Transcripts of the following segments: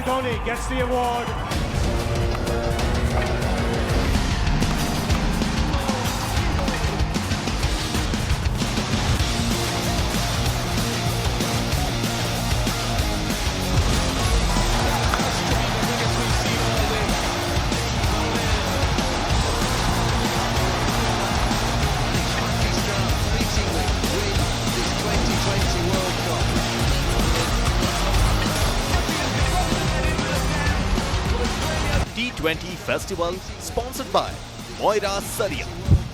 Dhoni gets the award. T20 festival sponsored by Moira Sariya.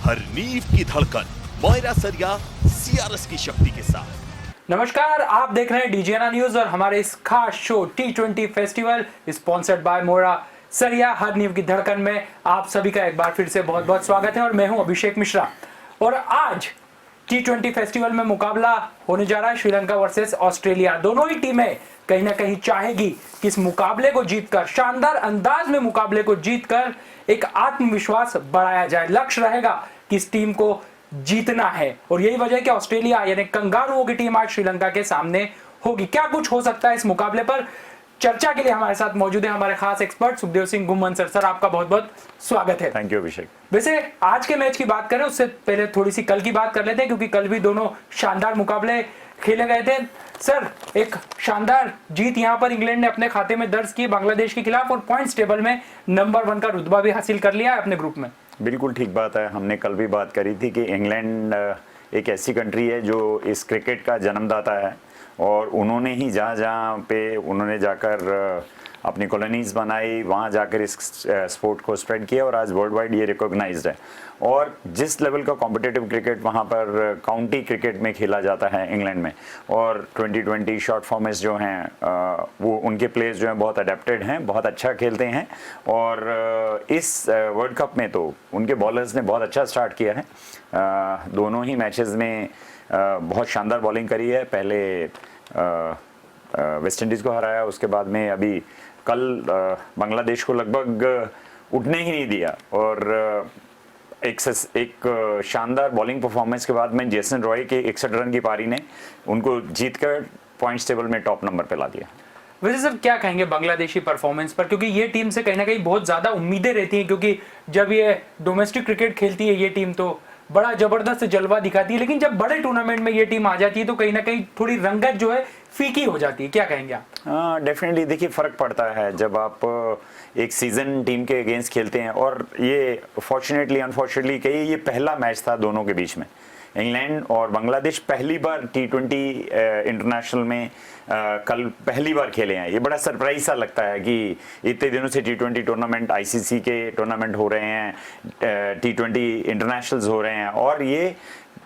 हर नींव की धड़कन मोयरा सरिया सीआरएस की शक्ति के साथ। नमस्कार, आप देख रहे हैं डीजेना न्यूज और हमारे इस खास show T20 festival sponsored by Moira Sariya हर नींव की धड़कन में आप सभी का एक बार फिर से बहुत बहुत स्वागत है। और मैं हूं अभिषेक मिश्रा और आज T20 फेस्टिवल में मुकाबला होने जा रहा है श्रीलंका वर्सेस ऑस्ट्रेलिया। दोनों ही टीमें कहीं ना कहीं चाहेगी कि इस मुकाबले को जीतकर, शानदार अंदाज में मुकाबले को जीतकर एक आत्मविश्वास बढ़ाया जाए। लक्ष्य रहेगा कि इस टीम को जीतना है और यही वजह है कि ऑस्ट्रेलिया यानी कंगारुओं की टीम आज श्रीलंका के सामने होगी। क्या कुछ हो सकता है इस मुकाबले पर, चर्चा के लिए हमारे साथ मौजूद है हमारे खास expert Sukhdev Singh Gumman sir. Sir, आपका बहुत बहुत स्वागत है। थैंक यू अभिषेक। वैसे आज के मैच की बात करें उससे पहले थोड़ी सी कल की बात कर लेते हैं, क्योंकि कल भी दोनों शानदार मुकाबले खेले गए थे। सर, एक शानदार जीत यहां पर इंग्लैंड ने अपने खाते में दर्ज की बांग्लादेश के खिलाफ और पॉइंट्स टेबल में नंबर 1 का रुतबा भी हासिल कर लिया है अपने ग्रुप में। बिल्कुल ठीक बात है। हमने कल भी बात करी थी कि इंग्लैंड एक ऐसी कंट्री है जो इस क्रिकेट का जन्मदाता है और उन्होंने ही जहाँ पे उन्होंने जाकर अपनी कॉलोनीज बनाई, वहाँ जाकर इस स्पोर्ट को स्प्रेड किया और आज वर्ल्ड वाइड ये रिकॉग्नाइज्ड है। और जिस लेवल का कॉम्पिटिटिव क्रिकेट वहाँ पर काउंटी क्रिकेट में खेला जाता है इंग्लैंड में, और 2020 शॉर्ट फॉर्मेट्स जो हैं वो उनके प्लेयर्स जो हैं बहुत अडेप्टेड हैं, बहुत अच्छा खेलते हैं। और इस वर्ल्ड कप में तो उनके बॉलर्स ने बहुत अच्छा स्टार्ट किया है। दोनों ही मैचेस में बहुत शानदार बॉलिंग करी है। पहले वेस्ट इंडीज़ को हराया, उसके बाद में अभी कल बांग्लादेश को लगभग उठने ही नहीं दिया। और एक शानदार बॉलिंग परफॉर्मेंस के बाद में जेसन रॉय के 61 रन की पारी ने उनको जीतकर पॉइंट्स टेबल में टॉप नंबर पे ला दिया। वैसे सर, क्या कहेंगे बांग्लादेशी परफॉर्मेंस पर, क्योंकि ये टीम से कहीं ना कहीं बहुत ज्यादा उम्मीदें रहती हैं, क्योंकि जब ये डोमेस्टिक क्रिकेट खेलती है ये टीम तो बड़ा जबरदस्त जलवा दिखाती है, लेकिन जब बड़े टूर्नामेंट में ये टीम आ जाती है तो कहीं ना कहीं थोड़ी रंगत जो है फीकी हो जाती है। क्या कहेंगे आप? हाँ, डेफिनेटली। देखिए, फर्क पड़ता है जब आप एक सीजन टीम के अगेंस्ट खेलते हैं। और ये फॉर्चुनेटली अनफॉर्चुनेटली कही, ये पहला मैच था दोनों के बीच में। इंग्लैंड और बांग्लादेश पहली बार T20 इंटरनेशनल में कल पहली बार खेले हैं। ये बड़ा सरप्राइज सा लगता है कि इतने दिनों से T20 टूर्नामेंट, ICC के टूर्नामेंट हो रहे हैं, T20 इंटरनेशनल्स हो रहे हैं और ये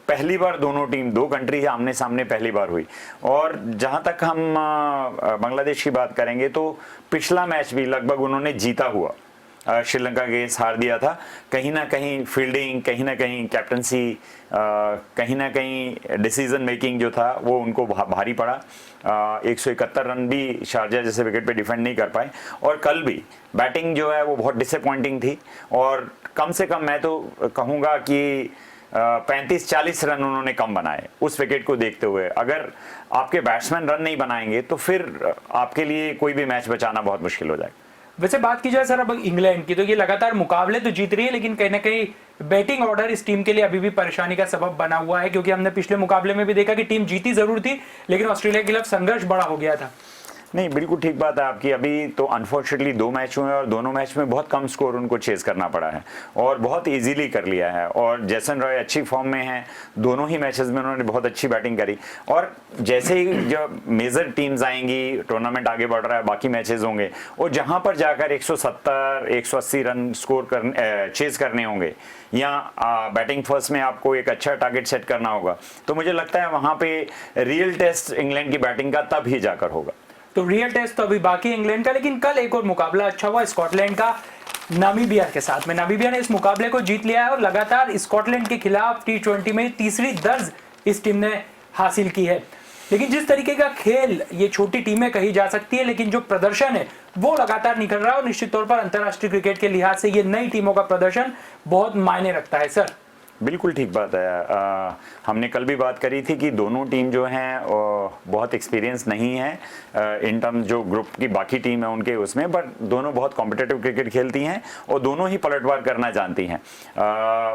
पहली बार दोनों टीम, दो कंट्री आमने सामने पहली बार हुई। और जहां तक हम बांग्लादेश की बात करेंगे तो पिछला मैच भी लगभग उन्होंने जीता हुआ श्रीलंका के हार दिया था। कहीं ना कहीं फील्डिंग, कहीं ना कहीं कैप्टनसी, कहीं ना कहीं डिसीजन मेकिंग जो था वो उनको भारी पड़ा। 171 रन भी शारजा जैसे विकेट पे डिफेंड नहीं कर पाए। और कल भी बैटिंग जो है वो बहुत डिसअपॉइंटिंग थी और कम से कम मैं तो कहूँगा कि 35-40 रन उन्होंने कम बनाए उस विकेट को देखते हुए। अगर आपके बैट्समैन रन नहीं बनाएंगे तो फिर आपके लिए कोई भी मैच बचाना बहुत मुश्किल हो जाएगा। वैसे बात की जाए सर अब इंग्लैंड की, तो ये लगातार मुकाबले तो जीत रही है, लेकिन कहीं ना कहीं बैटिंग ऑर्डर इस टीम के लिए अभी भी परेशानी का सबब बना हुआ है, क्योंकि हमने पिछले मुकाबले में भी देखा कि टीम जीती जरूर थी लेकिन ऑस्ट्रेलिया के खिलाफ संघर्ष बड़ा हो गया था। नहीं, बिल्कुल ठीक बात है आपकी। अभी तो अनफॉर्चुनेटली 2 मैच हुए और दोनों मैच में बहुत कम स्कोर उनको चेज करना पड़ा है और बहुत इजीली कर लिया है। और जेसन रॉय अच्छी फॉर्म में है, दोनों ही मैचेस में उन्होंने बहुत अच्छी बैटिंग करी। और जैसे ही जब मेजर टीम्स आएंगी, टूर्नामेंट आगे बढ़ रहा है, बाकी मैचेस होंगे और जहां पर जाकर 170-180 रन स्कोर चेज करने होंगे या बैटिंग फर्स्ट में आपको एक अच्छा टारगेट सेट करना होगा, तो मुझे लगता है वहां पे रियल टेस्ट इंग्लैंड की बैटिंग का तब ही जाकर होगा। तो रियल टेस्ट तो अभी बाकी इंग्लैंड का, लेकिन कल एक और मुकाबला अच्छा हुआ स्कॉटलैंड का नामीबिया के साथ में। नामीबिया ने इस मुकाबले को जीत लिया है और लगातार स्कॉटलैंड के खिलाफ T20 में तीसरी दर्ज इस टीम ने हासिल की है। लेकिन जिस तरीके का खेल, ये छोटी टीमें कही जा सकती है, लेकिन जो प्रदर्शन है वो लगातार निकल रहा है और निश्चित तौर पर अंतर्राष्ट्रीय क्रिकेट के लिहाज से ये नई टीमों का प्रदर्शन बहुत मायने रखता है। सर, बिल्कुल ठीक बात है। हमने कल भी बात करी थी कि दोनों टीम जो हैं बहुत एक्सपीरियंस नहीं है इन टर्म जो ग्रुप की बाकी टीम है उनके उसमें, बट दोनों बहुत कॉम्पिटिटिव क्रिकेट खेलती हैं और दोनों ही पलटवार करना जानती हैं।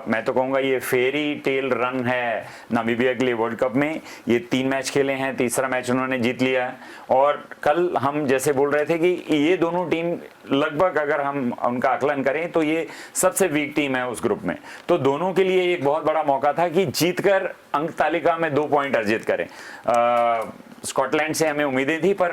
मैं तो कहूँगा ये फेरी टेल रन है नामीबिया के लिए वर्ल्ड कप में। ये 3 मैच खेले हैं, तीसरा मैच उन्होंने जीत लिया है और कल हम जैसे बोल रहे थे कि ये दोनों टीम लगभग अगर हम उनका आकलन करें तो ये सबसे वीक टीम है उस ग्रुप में। तो दोनों के लिए एक बहुत बड़ा मौका था कि जीतकर अंक तालिका में 2 पॉइंट अर्जित करें। स्कॉटलैंड से हमें उम्मीदें थी, पर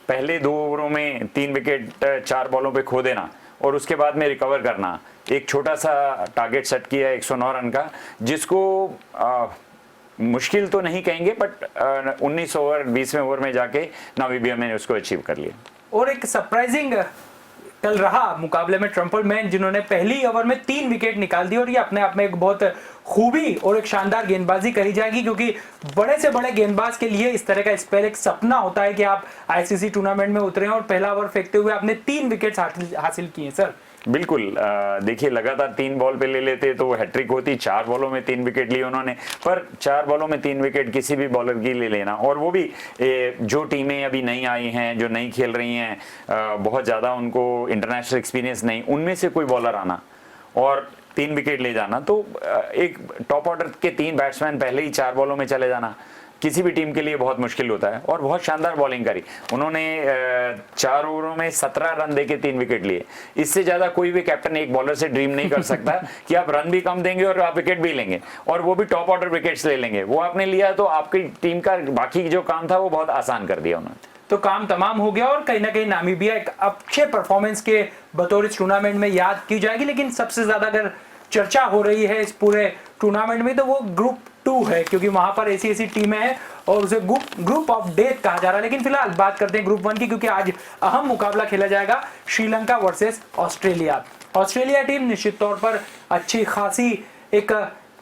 पहले 2 ओवरों में 3 विकेट 4 बॉलों पे खो देना और उसके बाद में रिकवर करना, एक छोटा सा टारगेट सेट किया 109 रन का, जिसको मुश्किल तो नहीं कहेंगे बट 19 ओवर 20वें ओवर में जाके नामीबिया में उसको अचीव कर लिया। और एक सरप्राइजिंग कल रहा मुकाबले में ट्रम्पलमैन, जिन्होंने पहली ओवर में 3 विकेट निकाल दी और ये अपने आप में एक बहुत खूबी और एक शानदार गेंदबाजी कही जाएगी, क्योंकि बड़े से बड़े गेंदबाज के लिए इस तरह का स्पेल एक सपना होता है कि आप आईसीसी टूर्नामेंट में उतरे और पहला ओवर फेंकते हुए आपने 3 विकेट हासिल किए। सर बिल्कुल, देखिए लगातार 3 बॉल पे ले लेते तो हैट्रिक होती। 4 बॉलों में 3 विकेट लिए उन्होंने, पर 4 बॉलों में 3 विकेट किसी भी बॉलर की ले लेना, और वो भी जो टीमें अभी नई आई हैं, जो नई खेल रही हैं, बहुत ज़्यादा उनको इंटरनेशनल एक्सपीरियंस नहीं, उनमें से कोई बॉलर आना और 3 विकेट ले जाना, तो एक टॉप ऑर्डर के 3 बैट्समैन पहले ही 4 बॉलों में चले जाना किसी भी टीम के लिए बहुत मुश्किल होता है। और बहुत शानदार बॉलिंग करी उन्होंने, 4 ओवरों में 17 रन देके 3 विकेट लिए। इससे ज्यादा कोई भी कैप्टन एक बॉलर से ड्रीम नहीं कर सकता कि आप रन भी कम देंगे और आप विकेट भी लेंगे, और वो भी टॉप ऑर्डर विकेट्स ले लेंगे। वो आपने लिया तो आपकी टीम का बाकी जो काम था वो बहुत आसान कर दिया उन्होंने। तो काम तमाम हो गया और कहीं ना कहीं नामीबिया एक अच्छे परफॉर्मेंस के बतौर इस टूर्नामेंट में याद की जाएगी। लेकिन सबसे ज्यादा अगर चर्चा हो रही है इस पूरे टूर्नामेंट में तो वो ग्रुप 2 है, क्योंकि वहां पर ऐसी टीमें हैं और उसे ग्रुप ऑफ डेथ कहा जा रहा है। लेकिन फिलहाल बात करते हैं ग्रुप 1 की, क्योंकि आज अहम मुकाबला खेला जाएगा Sri Lanka versus Australia. Australia team निश्चित तौर पर अच्छी खासी एक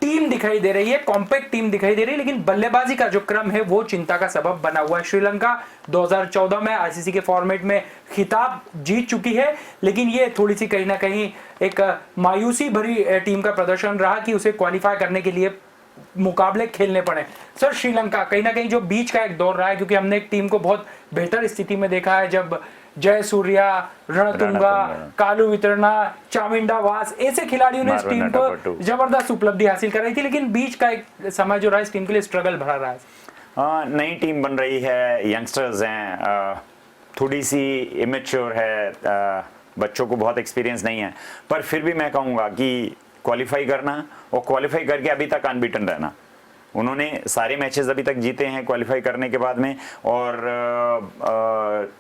टीम दिखाई दे रही है, कॉम्पैक्ट टीम दिखाई दे रही है, लेकिन बल्लेबाजी का जो क्रम है वो चिंता का सबब बना हुआ है। श्रीलंका 2014 में आईसीसी के फॉर्मेट में खिताब जीत चुकी है, लेकिन ये थोड़ी सी कहीं ना कहीं एक मायूसी भरी टीम का प्रदर्शन रहा कि उसे क्वालिफाई करने के लिए मुकाबले खेलने पड़े। सर श्रीलंका कहीं ना कहीं जो बीच का एक दौर रहा है, क्योंकि हमने एक टीम को बहुत बेहतर स्थिति में देखा है जब जयसूर्या, रणतुंगा, कालू वितरणा, चामिंडा वास ऐसे खिलाड़ियों ने इस टीम को जबरदस्त उपलब्धि हासिल कराई थी, लेकिन बीच का एक समय जो रहा इस टीम के लिए स्ट्रगल भरा रहा है। नई टीम बन रही है, यंगस्टर्स हैं, थोड़ी सी इमेच्योर है, बच्चों को बहुत एक्सपीरियंस नहीं है, पर फिर भी मैं कहूँगा कि क्वालिफाई करना और क्वालिफाई करके अभी तक अनबीटन रहना। उन्होंने सारे मैचेस अभी तक जीते हैं क्वालिफाई करने के बाद में, और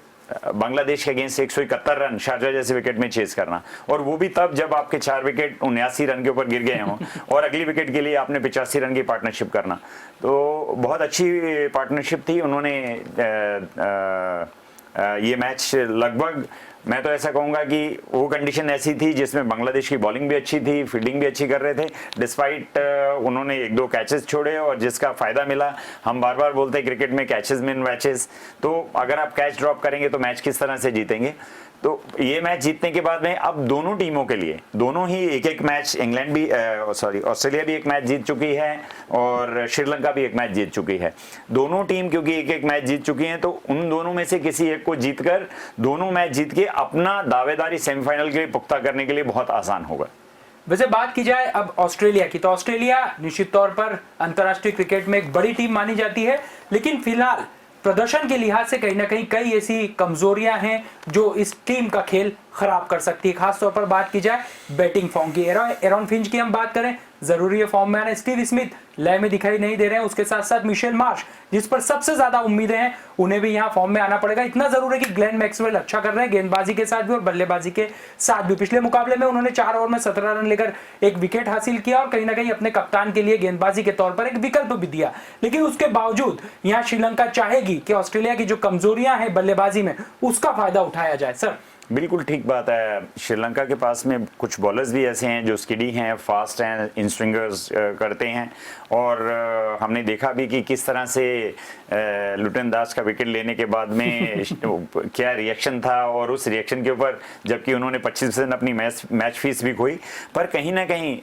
बांग्लादेश के अगेंस्ट 171 रन शारजा जैसे विकेट में चेस करना, और वो भी तब जब आपके 4 विकेट 79 रन के ऊपर गिर गए हों और अगली विकेट के लिए आपने 85 रन की पार्टनरशिप करना, तो बहुत अच्छी पार्टनरशिप थी। उन्होंने ये मैच लगभग, मैं तो ऐसा कहूंगा कि वो कंडीशन ऐसी थी जिसमें बांग्लादेश की बॉलिंग भी अच्छी थी, फील्डिंग भी अच्छी कर रहे थे, डिस्पाइट उन्होंने 1-2 कैचेस छोड़े और जिसका फायदा मिला। हम बार बार बोलते हैं क्रिकेट में कैचेस मिन मैचेस, तो अगर आप कैच ड्रॉप करेंगे तो मैच किस तरह से जीतेंगे। तो ये मैच जीतने के बाद में अब दोनों टीमों के लिए दोनों ही एक मैच, इंग्लैंड भी ऑस्ट्रेलिया भी एक मैच जीत चुकी है और श्रीलंका भी एक मैच जीत चुकी है। दोनों टीम क्योंकि एक मैच जीत चुकी हैं, तो उन दोनों में से किसी एक को जीतकर दोनों मैच जीत के अपना दावेदारी सेमीफाइनल के लिए पुख्ता करने के लिए बहुत आसान होगा। वैसे बात की जाए अब ऑस्ट्रेलिया की, तो ऑस्ट्रेलिया निश्चित तौर पर अंतर्राष्ट्रीय क्रिकेट में एक बड़ी टीम मानी जाती है, लेकिन फिलहाल प्रदर्शन के लिहाज से कहीं ना कहीं कई ऐसी कमजोरियां हैं जो इस टीम का खेल खराब कर सकती है। खासतौर पर बात की जाए बैटिंग फॉर्म की, एरॉन फिंच की हम बात करें, जरूरी है फॉर्म में आना। स्टीव स्मिथ लय में दिखाई नहीं दे रहे हैं, उसके साथ साथ मिशेल मार्श जिस पर सबसे ज्यादा उम्मीदें हैं, उन्हें भी यहां फॉर्म में आना पड़ेगा। इतना जरूर है कि ग्लेन मैक्सवेल अच्छा कर रहे हैं गेंदबाजी के साथ भी और बल्लेबाजी के साथ भी। पिछले मुकाबले में उन्होंने 4 ओवर में 17 रन लेकर एक विकेट हासिल किया और कहीं ना कहीं अपने कप्तान के लिए गेंदबाजी के तौर पर एक विकल्प भी दिया। लेकिन उसके बावजूद यहां श्रीलंका चाहेगी कि ऑस्ट्रेलिया की जो कमजोरियां हैं बल्लेबाजी में उसका फायदा उठाया जाए। सर बिल्कुल ठीक बात है। श्रीलंका के पास में कुछ बॉलर्स भी ऐसे हैं जो स्किडी हैं, फास्ट हैं, इन स्विंगर्स करते हैं, और हमने देखा भी कि किस तरह से लुटन दास का विकेट लेने के बाद में क्या रिएक्शन था, और उस रिएक्शन के ऊपर जबकि उन्होंने 25% अपनी मैच फीस भी खोई, पर कहीं ना कहीं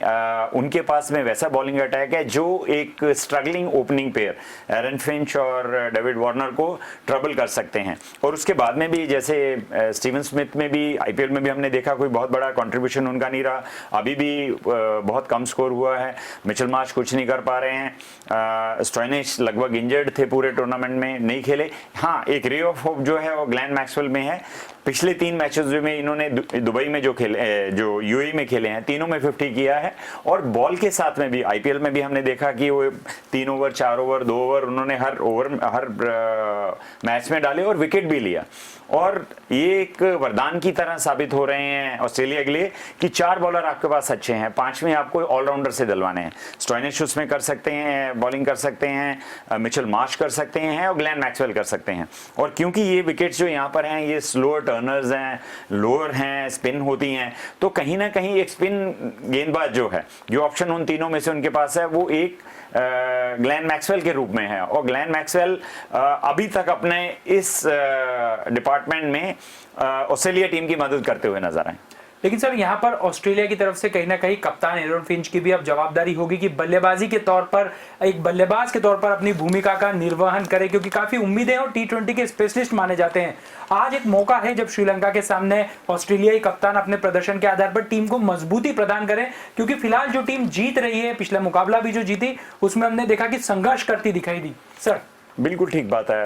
उनके पास में वैसा बॉलिंग अटैक है जो एक struggling opening pair Aaron Finch और डेविड वार्नर को ट्रबल कर सकते हैं। और उसके बाद में भी जैसे स्टीवन स्मिथ में भी आईपीएल में भी हमने देखा कोई बहुत बड़ा कंट्रीब्यूशन उनका नहीं रहा, अभी भी बहुत कम स्कोर हुआ है। मिचेल मार्श कुछ नहीं कर पा रहे हैं, स्टोइनिस लगभग इंजर्ड थे, पूरे टूर्नामेंट में नहीं खेले। हाँ, एक रे ऑफ होप जो है वो ग्लेन मैक्सवेल में है। पिछले 3 मैचेस में इन्होंने दुबई में जो खेले, जो यूएई में खेले हैं, तीनों में 50 किया है, और बॉल के साथ में भी आईपीएल में भी हमने देखा कि वो 3 ओवर, 4 ओवर, 2 ओवर उन्होंने हर मैच में डाले और विकेट भी लिया। और ये एक वरदान की तरह साबित हो रहे हैं ऑस्ट्रेलिया के लिए कि 4 बॉलर आपके पास अच्छे हैं, 5वें आपको ऑलराउंडर से दिलवाने हैं। स्टोइनिस उसमें कर सकते हैं, बॉलिंग कर सकते हैं, मिचेल मार्श कर सकते हैं, और ग्लेन मैक्सवेल कर सकते हैं। और क्योंकि ये विकेट्स जो यहाँ पर हैं ये स्लोअर टर्नर्स हैं, लोअर हैं, स्पिन होती हैं, तो कहीं ना कहीं एक स्पिन गेंदबाज जो है, जो ऑप्शन उन तीनों में से उनके पास है, वो एक ग्लेन मैक्सवेल के रूप में है। और ग्लेन मैक्सवेल अभी तक अपने इस डिपार्टमेंट में ऑस्ट्रेलिया टीम की मदद करते हुए नजर आए। लेकिन सर यहाँ पर ऑस्ट्रेलिया की तरफ से कहीं ना कहीं कप्तान एरन फिंच की भी अब जवाबदारी होगी कि बल्लेबाजी के तौर पर, एक बल्लेबाज के तौर पर अपनी भूमिका का निर्वहन करे, क्योंकि काफी उम्मीदें और T20 के स्पेशलिस्ट माने जाते हैं। आज एक मौका है जब श्रीलंका के सामने ऑस्ट्रेलियाई कप्तान अपने प्रदर्शन के आधार पर टीम को मजबूती प्रदान करें, क्योंकि फिलहाल जो टीम जीत रही है, पिछला मुकाबला भी जो जीती उसमें हमने देखा कि संघर्ष करती दिखाई दी। सर बिल्कुल ठीक बात है।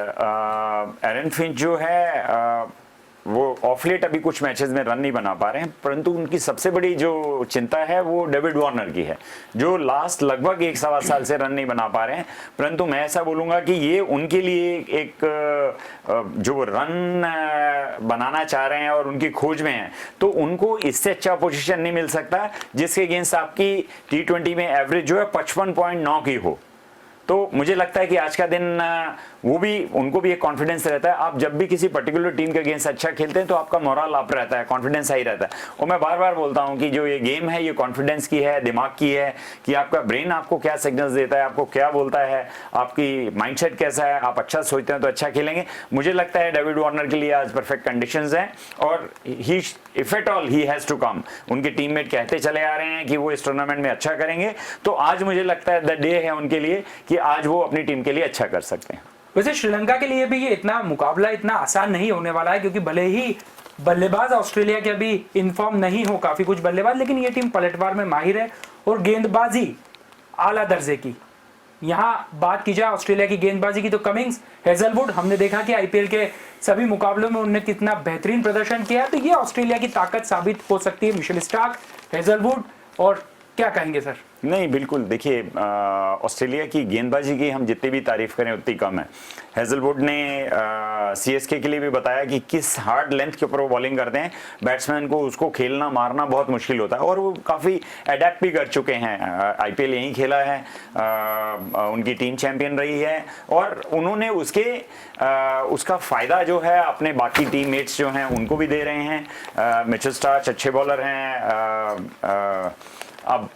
एरन फिंच जो है वो ऑफ लेट अभी कुछ मैचेस में रन नहीं बना पा रहे हैं, परंतु उनकी सबसे बड़ी जो चिंता है वो डेविड वार्नर की है, जो लास्ट लगभग 1-1.25 साल से रन नहीं बना पा रहे हैं। परंतु मैं ऐसा बोलूंगा कि ये उनके लिए एक जो रन बनाना चाह रहे हैं और उनकी खोज में है, तो उनको इससे अच्छा पोजीशन नहीं मिल सकता जिसके अगेंस्ट आपकी T20 में एवरेज जो है 55.9 की हो। तो मुझे लगता है कि आज का दिन वो भी, उनको भी एक कॉन्फिडेंस रहता है। आप जब भी किसी पर्टिकुलर टीम के अगेंस्ट अच्छा खेलते हैं तो आपका मोरल अप रहता है, कॉन्फिडेंस हाई रहता है। और मैं बार बार बोलता हूं कि जो ये गेम है ये कॉन्फिडेंस की है, दिमाग की है, कि आपका ब्रेन आपको क्या सिग्नल्स देता है, आपको क्या बोलता है, आपकी माइंडसेट कैसा है, आप अच्छा सोचते हैं तो अच्छा खेलेंगे। मुझे लगता है डेविड वार्नर के लिए आज परफेक्ट कंडीशंस हैं, और he if at all he has to come, उनके टीममेट कहते चले आ रहे हैं कि वो इस टूर्नामेंट में अच्छा करेंगे, तो आज मुझे लगता है द डे है उनके लिए कि आज वो अपनी टीम के लिए अच्छा कर सकते हैं। वैसे श्रीलंका के लिए भी ये इतना मुकाबला इतना आसान नहीं होने वाला है, क्योंकि भले ही बल्लेबाज ऑस्ट्रेलिया के अभी इनफॉर्म नहीं हो काफी कुछ बल्लेबाज, लेकिन ये टीम पलटवार में माहिर है और गेंदबाजी आला दर्जे की। यहाँ बात की जाए ऑस्ट्रेलिया की गेंदबाजी की तो कमिंग्स, हेजलवुड, हमने देखा कि आईपीएल के सभी मुकाबलों में उन्होंने कितना बेहतरीन प्रदर्शन किया, तो ये ऑस्ट्रेलिया की ताकत साबित हो सकती है। मिशेल स्टार्क, हेजलवुड, और क्या कहेंगे सर? नहीं, बिल्कुल, देखिए ऑस्ट्रेलिया की गेंदबाजी की हम जितनी भी तारीफ करें उतनी कम है। हेजलवुड ने सीएसके के लिए भी बताया कि किस हार्ड लेंथ के ऊपर वो बॉलिंग करते हैं, बैट्समैन को उसको खेलना मारना बहुत मुश्किल होता है, और वो काफ़ी अडेप्ट भी कर चुके हैं। आईपीएल यहीं खेला है, उनकी टीम चैंपियन रही है, और उन्होंने उसका फ़ायदा जो है अपने बाकी टीममेट्स जो हैं उनको भी दे रहे हैं। मिचेल स्टार्क अच्छे बॉलर हैं, अब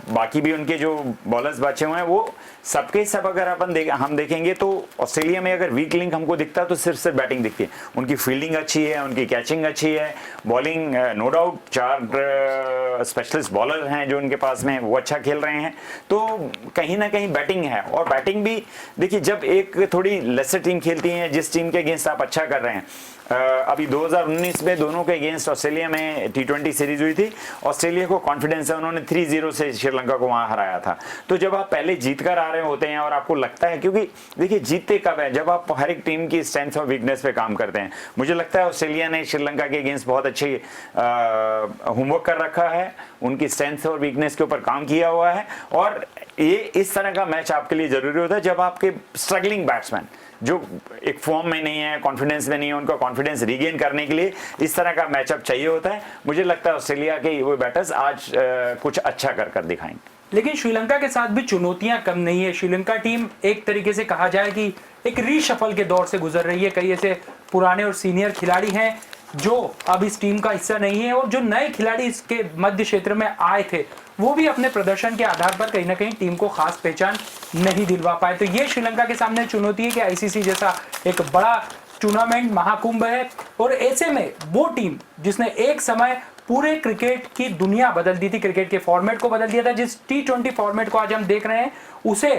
बाकी भी उनके जो बॉलर्स बचे हुए हैं वो सबके सब अगर हम देखेंगे तो ऑस्ट्रेलिया में अगर वीक लिंक हमको दिखता है तो सिर्फ बैटिंग दिखती है। उनकी फील्डिंग अच्छी है, उनकी कैचिंग अच्छी है, bowling no doubt 4 specialist bowler हैं जो उनके पास में, वो अच्छा खेल रहे हैं। तो कहीं ना कहीं बैटिंग है, और बैटिंग भी देखिए जब एक थोड़ी लेसर टीम खेलती है, जिस टीम के अगेंस्ट आप अच्छा कर रहे हैं, अभी 2019 में दोनों के अगेंस्ट ऑस्ट्रेलिया में T20 सीरीज हुई थी, ऑस्ट्रेलिया को कॉन्फिडेंस है, उन्होंने 3-0 से श्रीलंका को वहां हराया था। तो जब आप पहले जीत कर आ रहे होते हैं और आपको लगता है, क्योंकि देखिए जीतते कब है, जब आप हर एक टीम की स्ट्रेंथ और वीकनेस पे काम करते हैं। मुझे लगता है ऑस्ट्रेलिया ने श्रीलंका के अगेंस्ट बहुत अच्छी होमवर्क कर रखा है, उनकी स्ट्रेंथ और वीकनेस के ऊपर काम किया हुआ है, और ये इस तरह का मैच आपके लिए जरूरी होता है जब आपके स्ट्रगलिंग बैट्समैन जो एक फॉर्म में नहीं है, कॉन्फिडेंस में नहीं है, उनका कॉन्फिडेंस रीगेन करने के लिए इस तरह का मैचअप चाहिए होता है। मुझे लगता है ऑस्ट्रेलिया के वो बैटर्स आज कुछ अच्छा कर दिखाएंगे। लेकिन श्रीलंका के साथ भी चुनौतियां कम नहीं है। श्रीलंका टीम एक तरीके से कहा जाए कि एक रीशफल के दौर से गुजर रही है, कई ऐसे पुराने और सीनियर खिलाड़ी हैं जो अब इस टीम का हिस्सा नहीं है, और जो नए खिलाड़ी इसके मध्य क्षेत्र में आए थे वो भी अपने प्रदर्शन के आधार पर कहीं ना कहीं टीम को खास पहचान नहीं दिलवा पाए। तो ये श्रीलंका के सामने चुनौती है कि आईसीसी जैसा एक बड़ा टूर्नामेंट महाकुंभ है, और ऐसे में वो टीम जिसने एक समय पूरे क्रिकेट की दुनिया बदल दी थी, क्रिकेट के फॉर्मेट को बदल दिया था, जिस T20 फॉर्मेट को आज हम देख रहे हैं उसे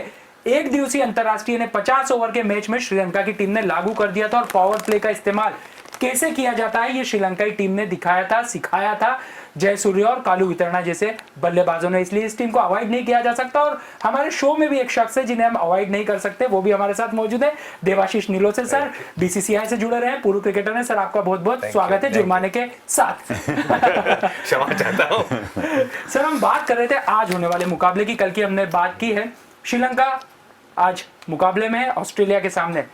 एक दिवसीय अंतरराष्ट्रीय ने 50 ओवर के मैच में श्रीलंका की टीम ने लागू कर दिया था, और पावर प्ले का इस्तेमाल कैसे किया जाता है ये श्रीलंकाई टीम ने दिखाया था, सिखाया था जयसूर्य और कालू वितरणा जैसे बल्लेबाजों ने। इसलिए इस टीम को अवॉइड नहीं किया जा सकता, और हमारे शो में भी एक शख्स है जिन्हें हम अवॉइड नहीं कर सकते, वो भी हमारे साथ मौजूद है, देवाशीष नीलोसे सर, बीसीसीआई से जुड़े रहे, पूर्व क्रिकेटर हैं। सर आपका बहुत बहुत स्वागत है जुर्माने के साथ। क्षमा चाहता हूं। सर हम बात कर रहे थे आज होने वाले मुकाबले की, कल की हमने बात की है, श्रीलंका आज मुकाबले में है ऑस्ट्रेलिया के सामने।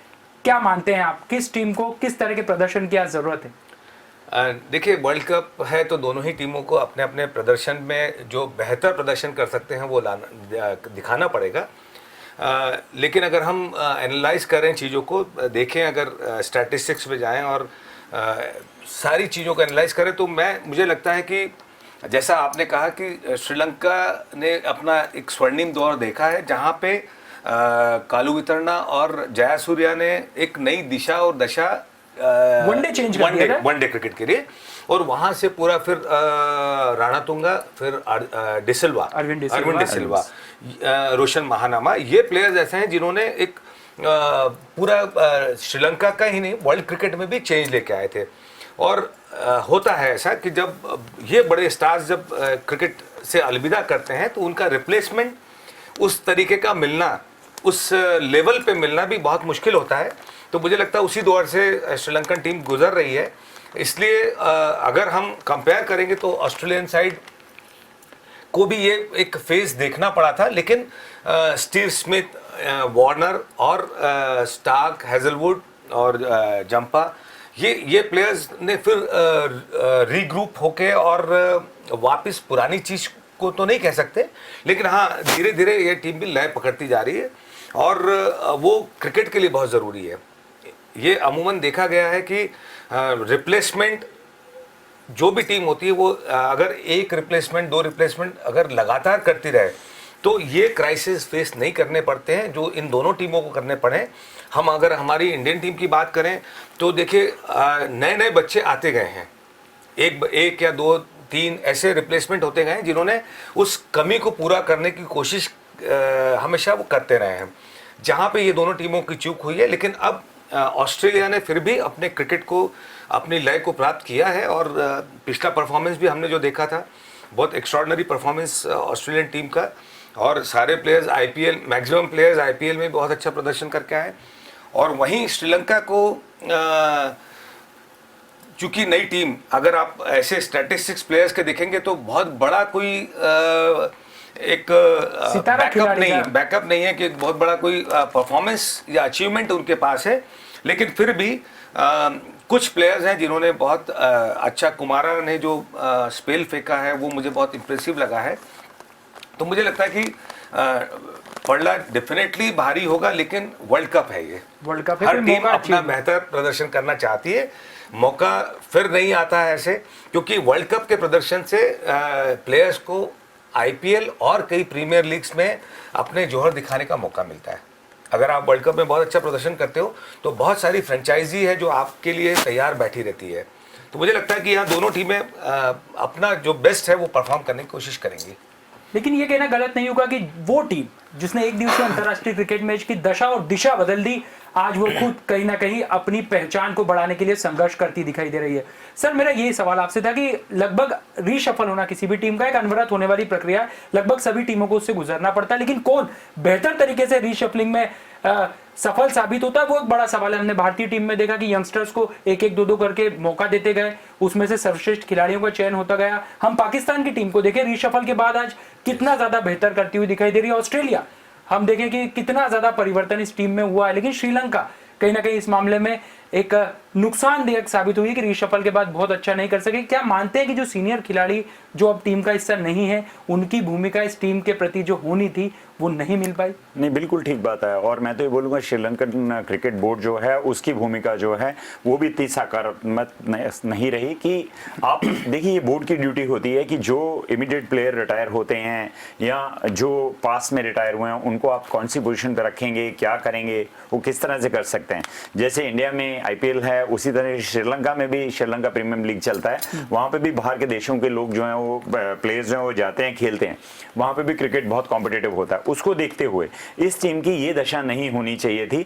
क्या मानते हैं आप, किस टीम को किस तरह के प्रदर्शन की आज जरूरत है? देखिए, वर्ल्ड कप है तो दोनों ही टीमों को अपने अपने प्रदर्शन में जो बेहतर प्रदर्शन कर सकते हैं वो दिखाना पड़ेगा। लेकिन अगर हम एनालाइज करें चीज़ों को, देखें, अगर स्टैटिस्टिक्स पे जाएं और सारी चीज़ों को एनालाइज करें, तो मुझे लगता है कि जैसा आपने कहा कि श्रीलंका ने अपना एक स्वर्णिम दौर देखा है, जहाँ पे कालू वितरणा और जयासूर्या ने एक नई दिशा और दशा वनडे चेंज कर दिया था वनडे क्रिकेट के लिए, और वहां से पूरा फिर राणातुंगा, फिर अरविंद डिसिल्वा, रोशन महानामा, ये प्लेयर्स ऐसे हैं जिन्होंने एक पूरा श्रीलंका का ही नहीं वर्ल्ड क्रिकेट में भी चेंज लेके आए थे। और होता है ऐसा कि जब ये बड़े स्टार्स जब क्रिकेट से अलविदा करते हैं तो उनका रिप्लेसमेंट उस तरीके का मिलना, उस लेवल पे मिलना भी बहुत मुश्किल होता है। तो मुझे लगता है उसी दौर से श्रीलंकन टीम गुजर रही है। इसलिए अगर हम कंपेयर करेंगे तो ऑस्ट्रेलियन साइड को भी ये एक फेज देखना पड़ा था, लेकिन स्टीव स्मिथ, वार्नर और स्टार्क, हेजलवुड और जंपा, ये प्लेयर्स ने फिर रीग्रुप होके और वापस पुरानी चीज़ को तो नहीं कह सकते, लेकिन हाँ धीरे धीरे ये टीम भी लय पकड़ती जा रही है, और वो क्रिकेट के लिए बहुत ज़रूरी है। ये अमूमन देखा गया है कि रिप्लेसमेंट जो भी टीम होती है वो अगर एक रिप्लेसमेंट, दो रिप्लेसमेंट अगर लगातार करती रहे तो ये क्राइसिस फेस नहीं करने पड़ते हैं जो इन दोनों टीमों को करने पड़े। हम अगर हमारी इंडियन टीम की बात करें तो देखिए, नए नए बच्चे आते गए हैं, एक या दो तीन ऐसे रिप्लेसमेंट होते गए हैं जिन्होंने उस कमी को पूरा करने की कोशिश हमेशा वो करते रहे हैं, जहाँ पे ये दोनों टीमों की चूक हुई है। लेकिन अब ऑस्ट्रेलिया ने फिर भी अपने क्रिकेट को, अपनी लय को प्राप्त किया है, और पिछला परफॉर्मेंस भी हमने जो देखा था, बहुत एक्स्ट्रॉर्डनरी परफॉर्मेंस ऑस्ट्रेलियन टीम का, और सारे players IPL, maximum players IPL में बहुत अच्छा प्रदर्शन करके आए। और वहीं श्रीलंका को चूंकि नई टीम, अगर आप ऐसे स्टैटिस्टिक्स प्लेयर्स के देखेंगे तो बहुत बड़ा कोई एक बैकअप नहीं है कि बहुत बड़ा कोई परफॉर्मेंस या अचीवमेंट उनके पास है, लेकिन फिर भी कुछ प्लेयर्स हैं जिन्होंने बहुत अच्छा, कुमारा ने जो स्पेल फेंका है वो मुझे बहुत इंप्रेसिव लगा है। तो मुझे लगता है कि पड़ला डेफिनेटली भारी होगा, लेकिन वर्ल्ड कप है, ये वर्ल्ड कप, हर टीम अपना बेहतर प्रदर्शन करना चाहती है, मौका फिर नहीं आता है ऐसे, क्योंकि वर्ल्ड कप के प्रदर्शन से प्लेयर्स को आईपीएल और कई प्रीमियर लीग्स में अपने जोहर दिखाने का मौका मिलता है। अगर आप वर्ल्ड कप में बहुत अच्छा प्रदर्शन करते हो तो बहुत सारी फ्रेंचाइजी है जो आपके लिए तैयार बैठी रहती है। तो मुझे लगता है कि यहाँ दोनों टीमें अपना जो बेस्ट है वो परफॉर्म करने की कोशिश करेंगी। लेकिन ये कहना गलत नहीं होगा कि वो टीम जिसने एक दिवसीय अंतरराष्ट्रीय क्रिकेट मैच की दशा और दिशा बदल दी, आज वो खुद कहीं ना कहीं अपनी पहचान को बढ़ाने के लिए संघर्ष करती दिखाई दे रही है। सर मेरा यही सवाल आपसे था कि लगभग रीशफल होना किसी भी टीम का एक अनवरत होने वाली प्रक्रिया है, लगभग सभी टीमों को उससे गुजरना पड़ता है, लेकिन कौन बेहतर तरीके से रीशफलिंग में सफल साबित होता है वो एक बड़ा सवाल है। हमने भारतीय टीम में देखा कि यंगस्टर्स को एक एक दो दो करके मौका देते गए, उसमें से सर्वश्रेष्ठ खिलाड़ियों का चयन होता गया। हम पाकिस्तान की टीम को देखें, रीशफल के बाद आज कितना ज्यादा बेहतर करती हुई दिखाई दे रही है। ऑस्ट्रेलिया हम देखें कि कितना ज्यादा परिवर्तन इस टीम में हुआ है, लेकिन श्रीलंका कहीं ना कहीं इस मामले में एक नुकसानदायक साबित हुई कि रीशफल के बाद बहुत अच्छा नहीं कर सके। क्या मानते हैं कि जो सीनियर खिलाड़ी जो अब टीम का हिस्सा नहीं है, उनकी भूमिका इस टीम के प्रति जो होनी थी वो नहीं मिल पाई? नहीं, बिल्कुल ठीक बात है। और मैं तो ये बोलूँगा श्रीलंकन क्रिकेट बोर्ड जो है उसकी भूमिका जो है वो भी इतनी सकारात्मक नहीं रही कि आप देखिए, ये बोर्ड की ड्यूटी होती है कि जो इमीडिएट प्लेयर रिटायर होते हैं या जो पास में रिटायर हुए हैं उनको आप कौन सी पोजीशन पर रखेंगे, क्या करेंगे, वो किस तरह से कर सकते हैं। जैसे इंडिया में IPL है, उसी तरह श्रीलंका में भी श्रीलंका प्रीमियम लीग चलता है, वहाँ पे भी बाहर के देशों के लोग जो हैं वो प्लेयर्स जो हैं वो जाते हैं, खेलते हैं। वहाँ पे भी क्रिकेट बहुत कॉम्पिटिटिव होता है। उसको देखते हुए इस टीम की ये दशा नहीं होनी चाहिए थी,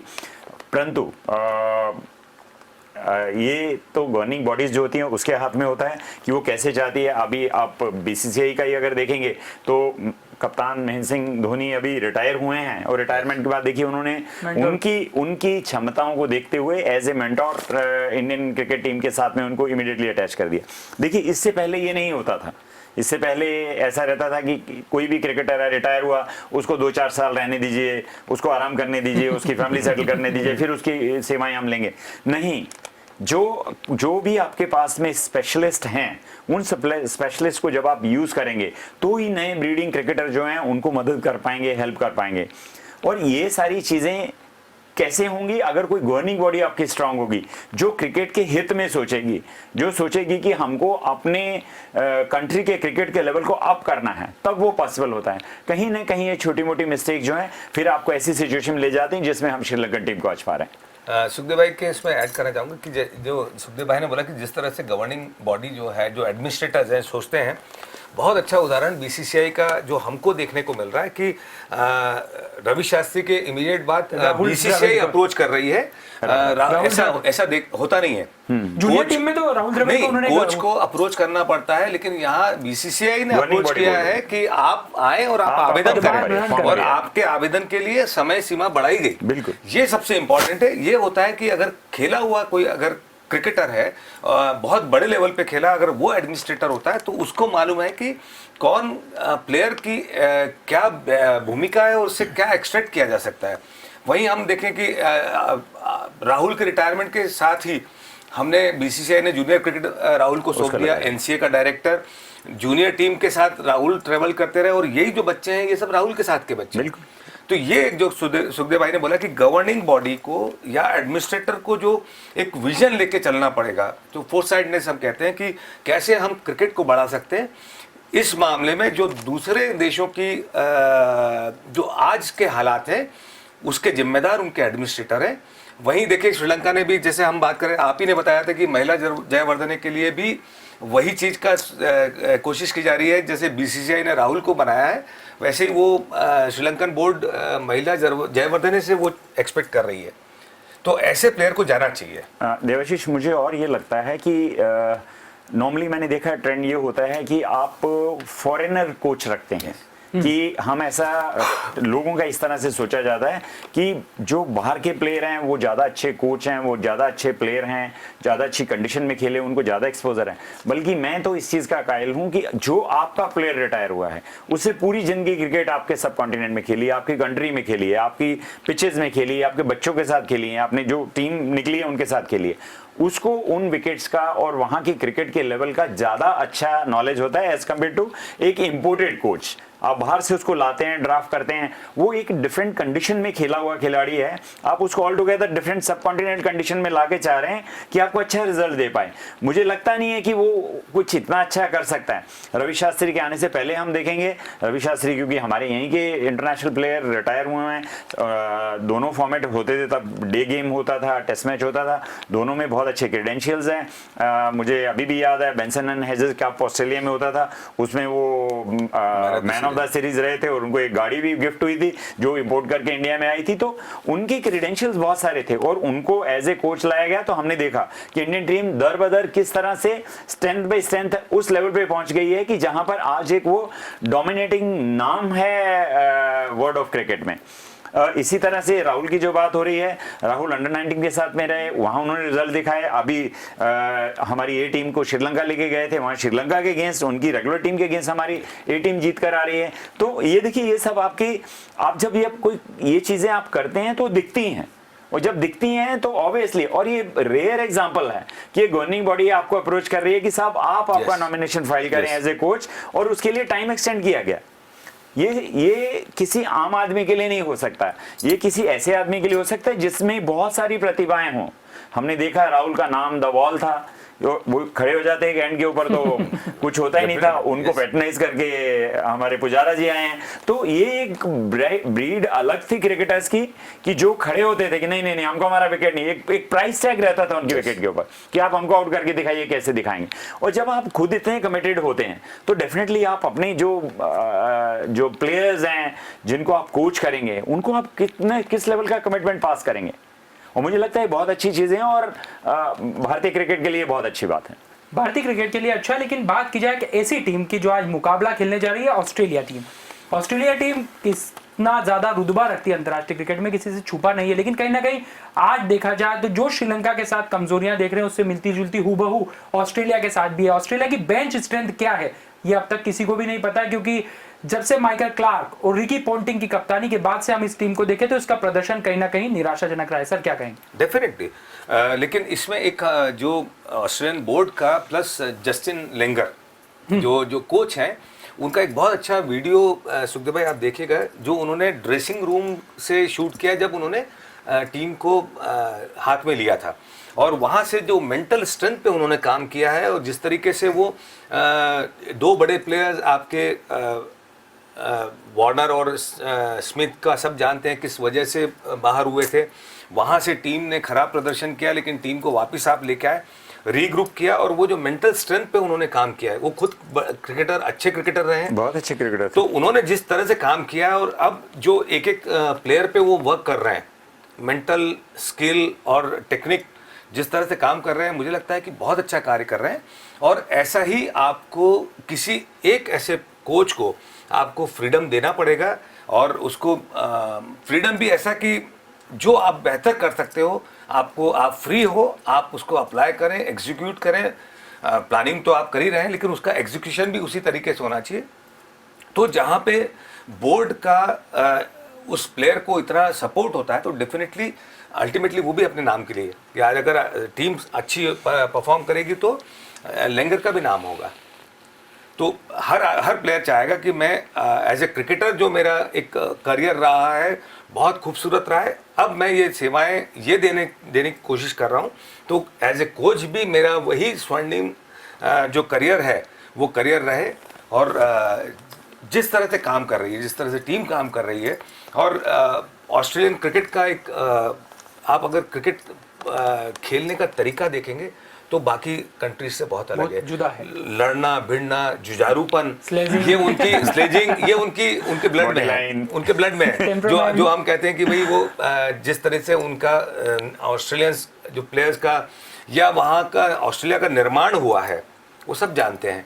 परंतु ये तो गवर्निंग बॉडीज जो होती हैं उसके हाथ में होता है कि वो कैसे चाहती है। अभी आप BCCI का ही अगर देखेंगे तो कप्तान महेंद्र सिंह धोनी अभी रिटायर हुए हैं और रिटायरमेंट के बाद देखिए उन्होंने उनकी क्षमताओं को देखते हुए as a mentor Indian cricket team के साथ में उनको इमीडिएटली अटैच कर दिया। देखिए, इससे पहले ये नहीं होता था। इससे पहले ऐसा रहता था कि कोई भी क्रिकेटर है, रिटायर हुआ, उसको 2-4 साल रहने दीजिए, उसको आराम करने दीजिए, उसकी फैमिली सेटल करने दीजिए, फिर उसकी सेवाएं हम लेंगे। नहीं, जो भी आपके पास में स्पेशलिस्ट हैं, उन स्पेशलिस्ट को जब आप यूज करेंगे तो ही नए ब्रीडिंग क्रिकेटर जो हैं उनको मदद कर पाएंगे, हेल्प कर पाएंगे। और ये सारी चीजें कैसे होंगी? अगर कोई गवर्निंग बॉडी आपकी स्ट्रांग होगी, जो क्रिकेट के हित में सोचेगी, जो सोचेगी कि हमको अपने कंट्री के क्रिकेट के लेवल को अप करना है, तब वो पॉसिबल होता है। कहीं ना कहीं ये छोटी मोटी मिस्टेक जो है फिर आपको ऐसी सिचुएशन में ले जाती है जिसमें हम श्रीलंकन टीम को आज पा रहे हैं। सुखदेव भाई के इसमें ऐड करना चाहूँगा कि जो सुखदेव भाई ने बोला कि जिस तरह से गवर्निंग बॉडी जो है, जो एडमिनिस्ट्रेटर्स हैं, सोचते हैं, बहुत अच्छा उदाहरण BCCI का जो हमको देखने को मिल रहा है कि रवि शास्त्री के इमीडिएट बाद BCCI अप्रोच कर रही है। ऐसा होता नहीं है। जूनियर टीम में तो राहुल द्रविड़ को उन्होंने कोच को अप्रोच करना पड़ता है, लेकिन यहाँ BCCI ने अप्रोच किया है कि आप आए और आप आवेदन करें, और आपके आवेदन के लिए समय सीमा बढ़ाई गई। बिल्कुल, ये सबसे इंपॉर्टेंट है। ये होता है कि अगर खेला हुआ कोई अगर क्रिकेटर है, बहुत बड़े लेवल पे खेला, अगर वो एडमिनिस्ट्रेटर होता है तो उसको मालूम है कि कौन प्लेयर की क्या भूमिका है और उससे क्या एक्सट्रैक्ट किया जा सकता है। वहीं हम देखें कि राहुल के रिटायरमेंट के साथ ही हमने BCCI ने जूनियर क्रिकेट राहुल को सौंप दिया, NCA का डायरेक्टर, जूनियर टीम के साथ राहुल ट्रेवल करते रहे, और यही जो बच्चे हैं ये सब राहुल के साथ के बच्चे। बिल्कुल। तो ये जो सुखदेव भाई ने बोला कि गवर्निंग बॉडी को या एडमिनिस्ट्रेटर को जो एक विजन लेके चलना पड़ेगा, जो फोरसाइटनेस हम कहते हैं कि कैसे हम क्रिकेट को बढ़ा सकते हैं, इस मामले में जो दूसरे देशों की जो आज के हालात हैं उसके जिम्मेदार उनके एडमिनिस्ट्रेटर हैं। वहीं देखिए श्रीलंका ने भी, जैसे हम बात करें, आप ही ने बताया था कि महिला जयवर्धने के लिए भी वही चीज़ का कोशिश की जा रही है। जैसे BCCI ने राहुल को बनाया है, वैसे ही वो श्रीलंकन बोर्ड महिला जयवर्धने से वो एक्सपेक्ट कर रही है। तो ऐसे प्लेयर को जाना चाहिए। देवाशीष, मुझे और ये लगता है कि नॉर्मली मैंने देखा ट्रेंड ये होता है कि आप फॉरेनर कोच रखते हैं, कि हम ऐसा लोगों का इस तरह से सोचा जाता है कि जो बाहर के प्लेयर हैं वो ज़्यादा अच्छे कोच हैं, वो ज़्यादा अच्छे प्लेयर हैं, ज़्यादा अच्छी कंडीशन में खेले, उनको ज़्यादा एक्सपोजर है। बल्कि मैं तो इस चीज़ का कायल हूँ कि जो आपका प्लेयर रिटायर हुआ है उससे पूरी जिंदगी क्रिकेट आपके सब कॉन्टिनेंट में खेली है, आपकी कंट्री में खेली है, आपकी पिचेज में खेली है, आपके बच्चों के साथ खेली है, आपने जो टीम निकली है उनके साथ खेली है, उसको उन विकेट्स का और वहाँ की क्रिकेट के लेवल का ज़्यादा अच्छा नॉलेज होता है एज कम्पेयर टू एक इम्पोर्टेड कोच। आप बाहर से उसको लाते हैं, ड्राफ्ट करते हैं, वो एक डिफरेंट कंडीशन में खेला हुआ खिलाड़ी है, आप उसको ऑल टुगेदर डिफरेंट सब कॉन्टिनेंट कंडीशन में लाके चाह रहे हैं कि आपको अच्छा रिजल्ट दे पाए। मुझे लगता नहीं है कि वो कुछ इतना अच्छा कर सकता है। रवि शास्त्री के आने से पहले हम देखेंगे, रवि शास्त्री क्योंकि हमारे यहीं के इंटरनेशनल प्लेयर रिटायर हुए हैं, दोनों फॉर्मेट होते थे, तब डे गेम होता था, टेस्ट मैच होता था, दोनों में बहुत अच्छे क्रेडेंशियल्स हैं। मुझे अभी भी याद है Benson and hedges cup Australia में होता था, उसमें वो मैन ऑफ द सीरीज रहे थे और उनको एक गाड़ी भी गिफ्ट हुई थी जो इंपोर्ट करके इंडिया में आई थी। तो उनके क्रेडेंशियल्स बहुत सारे थे और उनको एज ए कोच लाया गया, तो हमने देखा कि इंडियन टीम दर बदर किस तरह से स्ट्रेंथ बाय स्ट्रेंथ उस लेवल पे पहुंच गई है कि जहां पर आज एक वो डोमिनेटिंग नाम है वर्ल्ड ऑफ क्रिकेट में। इसी तरह से राहुल की जो बात हो रही है, राहुल अंडर 19 के साथ में रहे, वहां उन्होंने रिजल्ट दिखाए। अभी हमारी ए टीम को श्रीलंका लेके गए थे, वहां श्रीलंका के अगेंस्ट, उनकी रेगुलर टीम के अगेंस्ट हमारी ए टीम जीत कर आ रही है। तो ये देखिए, ये सब आपकी, आप जब ये कोई ये चीजें आप करते हैं तो दिखती हैं और जब दिखती हैं तो ऑब्वियसली, और ये रेयर एग्जांपल है कि ये गवर्निंग बॉडी आपको अप्रोच कर रही है कि साहब आप आपका नॉमिनेशन फाइल करें एज ए कोच, और उसके लिए टाइम एक्सटेंड किया गया। ये किसी आम आदमी के लिए नहीं हो सकता, ये किसी ऐसे आदमी के लिए हो सकता है जिसमें बहुत सारी प्रतिभाएं हों। हमने देखा राहुल का नाम द वॉल था, वो खड़े हो जाते हैं एंड के ऊपर तो कुछ होता ही नहीं था, उनको पैटर्नाइज करके हमारे पुजारा जी आए हैं। तो ये एक ब्रीड अलग थी क्रिकेटर्स की कि जो खड़े होते थे कि नहीं नहीं नहीं हमको हमारा विकेट नहीं, एक प्राइस टैग रहता था उनके विकेट के ऊपर कि आप हमको आउट करके दिखाइए कैसे दिखाएंगे। और जब आप खुद इतने कमिटेड होते हैं तो डेफिनेटली आप अपने जो प्लेयर्स हैं जिनको आप कोच करेंगे उनको आप किस लेवल का कमिटमेंट पास करेंगे, और मुझे लगता है बहुत अच्छी चीजें हैं और भारतीय क्रिकेट के लिए बहुत अच्छी बात है। भारतीय क्रिकेट के लिए अच्छा, लेकिन बात की जाए कि ऐसी टीम की जो आज मुकाबला खेलने जा रही है ऑस्ट्रेलिया टीम, ऑस्ट्रेलिया टीम कितना ज्यादा रुतबा रखती है अंतर्राष्ट्रीय क्रिकेट में किसी से छुपा नहीं है, लेकिन कहीं ना कहीं आज देखा जाए तो जो श्रीलंका के साथ कमजोरियां देख रहे हैं उससे मिलती जुलती हूबहू ऑस्ट्रेलिया के साथ भी है। ऑस्ट्रेलिया की बेंच स्ट्रेंथ क्या है ये अब तक किसी को भी नहीं पता, क्योंकि जब से माइकल क्लार्क और रिकी पोंटिंग की कप्तानी के बाद से हम इस टीम को देखें तो इसका प्रदर्शन कहीं ना कहीं निराशाजनक रहा है। सर क्या कहेंगे? डेफिनेटली, लेकिन इसमें एक जो ऑस्ट्रेलियन बोर्ड का प्लस जस्टिन लेंगर जो कोच हैं उनका एक बहुत अच्छा वीडियो सुखदेव भाई आप देखिएगा, जो उन्होंने ड्रेसिंग रूम से शूट किया जब उन्होंने टीम को हाथ में लिया था, और वहाँ से जो मेंटल स्ट्रेंथ पे उन्होंने काम किया है, और जिस तरीके से वो दो बड़े प्लेयर्स आपके वार्नर और स्मिथ का सब जानते हैं किस वजह से बाहर हुए थे, वहाँ से टीम ने खराब प्रदर्शन किया लेकिन टीम को वापस आप लेके आए, रीग्रुप किया, और वो जो मेंटल स्ट्रेंथ पे उन्होंने काम किया है, वो खुद क्रिकेटर अच्छे क्रिकेटर रहे हैं, बहुत अच्छे क्रिकेटर, तो उन्होंने जिस तरह से काम किया है और अब जो एक एक प्लेयर पे वो वर्क कर रहे हैं, मेंटल स्किल और टेक्निक जिस तरह से काम कर रहे हैं, मुझे लगता है कि बहुत अच्छा कार्य कर रहे हैं। और ऐसा ही आपको किसी एक ऐसे कोच को आपको फ्रीडम देना पड़ेगा, और उसको फ्रीडम भी ऐसा कि जो आप बेहतर कर सकते हो, आप फ्री हो, आप उसको अप्लाई करें, एग्जीक्यूट करें। प्लानिंग तो आप कर ही रहे हैं लेकिन उसका एग्जीक्यूशन भी उसी तरीके से होना चाहिए। तो जहाँ पे बोर्ड का उस प्लेयर को इतना सपोर्ट होता है तो डेफिनेटली अल्टीमेटली वो भी अपने नाम के लिए, कि आज अगर टीम अच्छी परफॉर्म करेगी तो लेंगर का भी नाम होगा। तो हर प्लेयर चाहेगा कि मैं एज ए क्रिकेटर जो मेरा एक करियर रहा है बहुत खूबसूरत रहा है, अब मैं ये सेवाएं ये देने की कोशिश कर रहा हूँ, तो एज ए कोच भी मेरा वही स्वर्णिम जो करियर है वो करियर रहे। और जिस तरह से काम कर रही है, जिस तरह से टीम काम कर रही है, और ऑस्ट्रेलियन क्रिकेट का एक आप अगर क्रिकेट खेलने का तरीका देखेंगे तो बाकी कंट्रीज से बहुत अलग है, जुदा है। लड़ना भिड़ना, जुझारूपन, ये उनकी स्लेजिंग, ये उनके ब्लड में है, उनके ब्लड में है। जो हम कहते हैं कि भाई वो जिस तरह से उनका ऑस्ट्रेलियंस जो प्लेयर्स का या वहाँ का ऑस्ट्रेलिया का निर्माण हुआ है वो सब जानते हैं,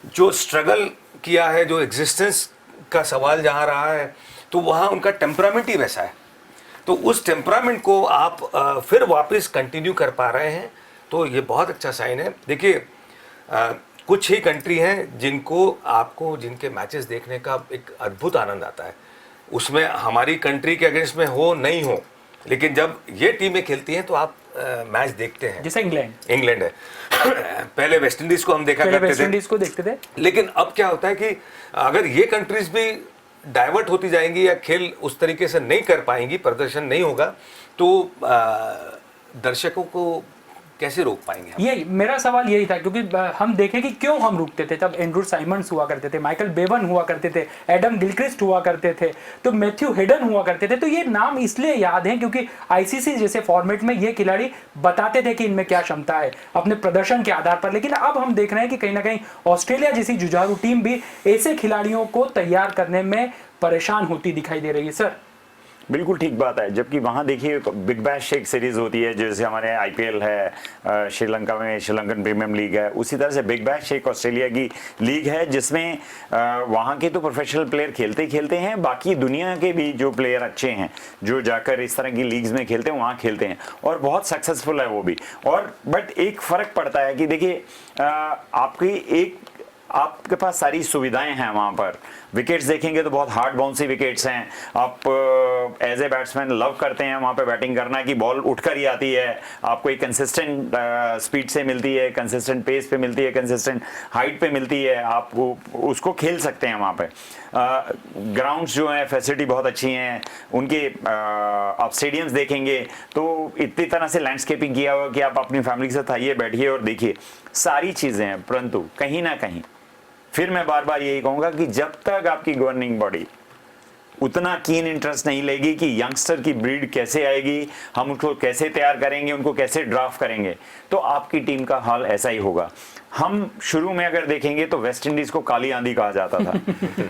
जो स्ट्रगल किया है, जो एग्जिस्टेंस का सवाल जहाँ रहा है, तो वहाँ उनका टेम्परामेंट ही वैसा है। तो उस टेम्परामेंट को आप फिर वापस कंटिन्यू कर पा रहे हैं, तो ये बहुत अच्छा साइन है। देखिए कुछ ही कंट्री हैं जिनके मैचेस देखने का एक अद्भुत आनंद आता है, उसमें हमारी कंट्री के अगेंस्ट में हो नहीं हो, लेकिन जब ये टीमें खेलती हैं तो आप मैच देखते हैं। जैसे इंग्लैंड है पहले वेस्ट इंडीज को हम देखते थे, लेकिन अब क्या होता है कि अगर ये कंट्रीज भी डाइवर्ट होती जाएंगी या खेल उस तरीके से नहीं कर पाएंगी, प्रदर्शन नहीं होगा, तो दर्शकों को कैसे रोक पाएंगे हम? ये मेरा सवाल यही था, क्योंकि हम देखें कि क्यों हम रुकते थे। तब एंड्रू साइमंड्स हुआ करते थे, माइकल बेवन हुआ करते थे, एडम गिलक्रिस्ट हुआ करते थे, तो मैथ्यू हेडन हुआ करते थे। तो ये नाम इसलिए याद हैं क्योंकि आईसीसी जैसे फॉर्मेट में ये खिलाड़ी बताते थे कि इनमें क्या क्षमता है अपने प्रदर्शन के आधार पर। लेकिन अब हम देख रहे हैं कि कहीं ना कहीं ऑस्ट्रेलिया जैसी जुझारू टीम भी ऐसे खिलाड़ियों को तैयार करने में परेशान होती दिखाई दे रही है। सर बिल्कुल ठीक बात है, जबकि वहाँ देखिए बिग बैश एक सीरीज होती है, जैसे हमारे आईपीएल है, श्रीलंका में श्रीलंकन प्रीमियम लीग है, उसी तरह से बिग बैश एक ऑस्ट्रेलिया की लीग है जिसमें वहाँ के तो प्रोफेशनल प्लेयर खेलते ही खेलते हैं, बाकी दुनिया के भी जो प्लेयर अच्छे हैं जो जाकर इस तरह की लीग्स में खेलते हैं वहाँ खेलते हैं, और बहुत सक्सेसफुल है वो भी। और बट एक फ़र्क पड़ता है कि देखिए आपकी एक आपके पास सारी सुविधाएं हैं वहां पर। विकेट्स देखेंगे तो बहुत हार्ड बाउंसी विकेट्स हैं। आप एज ए बैट्समैन लव करते हैं वहां पे बैटिंग करना कि बॉल उठकर ही आती है, आपको एक कंसिस्टेंट स्पीड से मिलती है, कंसिस्टेंट पेस पे मिलती है, कंसिस्टेंट हाइट पे मिलती है, आप उसको खेल सकते हैं वहां पे। ग्राउंड्स जो हैं फैसिलिटी बहुत अच्छी हैं उनके। आप स्टेडियम्स देखेंगे तो इतनी तरह से लैंडस्केपिंग किया हुआ कि आप अपनी फैमिली के साथ आइए, बैठिए और देखिए, सारी चीज़ें हैं। परंतु कहीं ना कहीं फिर मैं बार बार यही कहूँगा कि जब तक आपकी गवर्निंग बॉडी उतना कीन इंटरेस्ट नहीं लेगी कि यंगस्टर की ब्रीड कैसे आएगी, हम उनको कैसे तैयार करेंगे, उनको कैसे ड्राफ्ट करेंगे, तो आपकी टीम का हाल ऐसा ही होगा। हम शुरू में अगर देखेंगे तो वेस्ट इंडीज को काली आंधी कहा जाता था।